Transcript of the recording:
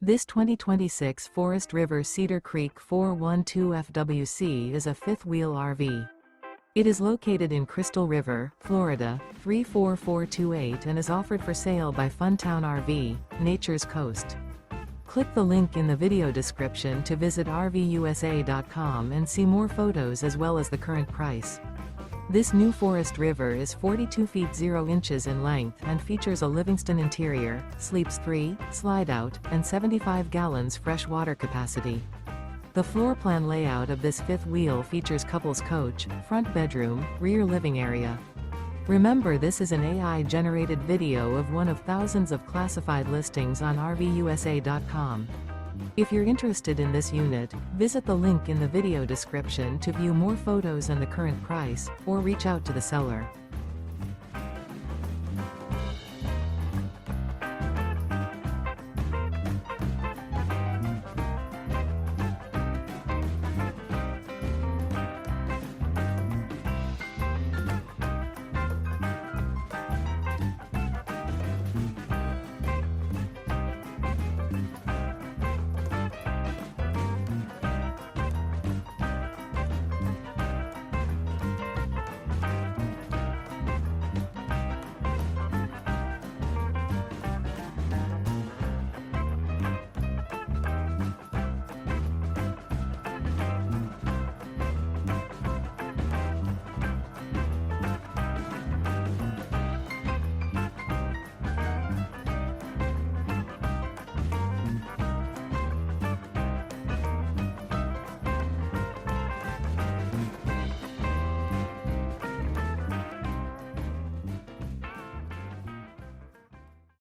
This 2026 Forest River Cedar Creek 412 FWC is a fifth-wheel RV. It is located in Crystal River, Florida, 34428 and is offered for sale by Funtown RV, Nature's Coast. Click the link in the video description to visit RVUSA.com and see more photos as well as the current price. This new Forest River is 42 feet 0 inches in length and features a LIVINGSTON interior, sleeps 3, slide-out, and 75 gallons fresh water capacity. The floor plan layout of this fifth wheel features couples coach, front bedroom, rear living area. Remember, this is an AI-generated video of one of thousands of classified listings on RVUSA.com. If you're interested in this unit, visit the link in the video description to view more photos and the current price, or reach out to the seller.